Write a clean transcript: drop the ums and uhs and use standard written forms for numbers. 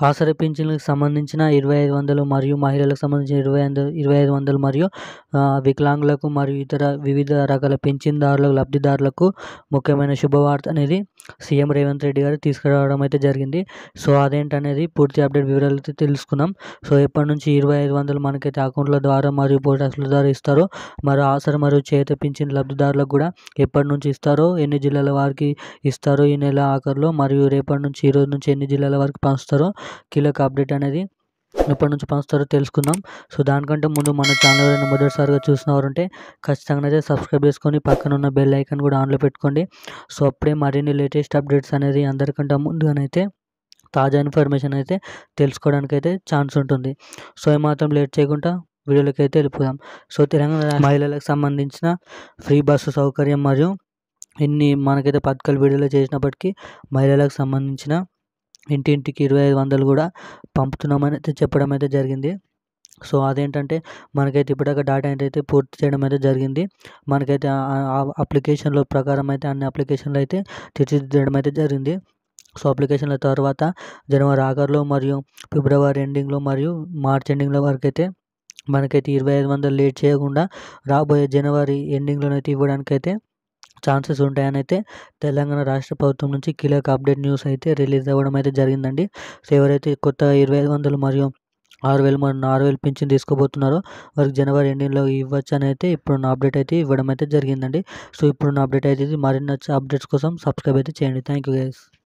ఆసరా పింఛన్లకు సంబంధించిన 2500 మరియు మహిళలకు సంబంధించిన 2500 మరియు వికలాంగులకు మరియు ఇతర వివిధ రకాల పింఛన్దారులకు లబ్ధిదారులకు ముఖ్యమైన శుభవార్త అనేది సీఎం రేవంత్ రెడ్డి గారు తీసుకురావడం అయితే జరిగింది. సో అదేంటనేది పూర్తి అప్డేట్ వివరాలు అయితే తెలుసుకుందాం. సో ఎప్పటి నుంచి 2500 మనకైతే అకౌంట్ల ద్వారా మరియు పోస్ట్ ఆఫీసుల ద్వారా ఇస్తారో, మరి ఆసరా మరియు చేయూత పింఛన్ లబ్ధిదారులకు కూడా ఎప్పటి నుంచి ఇస్తారో, ఎన్ని జిల్లాల వారికి ఇస్తారో ఈ నెల ఆఖరిలో, మరియు రేపటి నుంచి ఈ రోజు నుంచి ఎన్ని జిల్లాల వరకు పంచుతారో కీలక అప్డేట్ అనేది ఎప్పటి నుంచి పంచుతారో తెలుసుకుందాం. సో దానికంటే ముందు మన ఛానల్ ఎవరైనా మొదటిసారిగా చూసినవారంటే ఖచ్చితంగా అయితే సబ్స్క్రైబ్ చేసుకొని పక్కన ఉన్న బెల్ ఐకాన్ కూడా ఆన్లో పెట్టుకోండి. సో అప్పుడే మరిన్ని లేటెస్ట్ అప్డేట్స్ అనేది అందరికంటే ముందుగానైతే తాజా ఇన్ఫర్మేషన్ అయితే తెలుసుకోవడానికి అయితే ఛాన్స్ ఉంటుంది. సో ఏమాత్రం లేట్ చేయకుండా వీడియోలోకి అయితే వెళ్ళిపోదాం. సో తెలంగాణ మహిళలకు సంబంధించిన ఫ్రీ బస్సు సౌకర్యం మరియు ఇన్ని మనకైతే పథకాలు విడుదల చేసినప్పటికీ మహిళలకు సంబంధించిన ఇంటింటికి 2500 కూడా పంపుతున్నామని అయితే చెప్పడం అయితే జరిగింది. సో అదేంటంటే మనకైతే ఇప్పటిదాకా డేటా ఎంట్రీ అయితే పూర్తి చేయడం అయితే జరిగింది. మనకైతే అప్లికేషన్ల ప్రకారం అయితే అన్ని అప్లికేషన్లు అయితే తీర్చిదిద్దడం అయితే జరిగింది. సో అప్లికేషన్ల తర్వాత జనవరి ఆఖరిలో మరియు ఫిబ్రవరి ఎండింగ్లో మరియు మార్చ్ ఎండింగ్లో వరకు అయితే మనకైతే 2500 లేట్ చేయకుండా రాబోయే జనవరి ఎండింగ్లోనైతే ఇవ్వడానికైతే ఛాన్సెస్ ఉంటాయని అయితే తెలంగాణ రాష్ట్ర ప్రభుత్వం నుంచి కీలక అప్డేట్ న్యూస్ అయితే రిలీజ్ అవ్వడం అయితే జరిగిందండి. సో ఎవరైతే కొత్త 2500 మరియు 6000 పింఛన్ తీసుకోబోతున్నారో వారికి జనవరి ఎండింగ్లో ఇవ్వచ్చు అని అయితే ఇప్పుడున్న అప్డేట్ అయితే ఇవ్వడం అయితే జరిగిందండి. సో ఇప్పుడున్న అప్డేట్ అయితే మరిన్ని అప్డేట్స్ కోసం సబ్స్క్రైబ్ అయితే చేయండి. Thank you guys.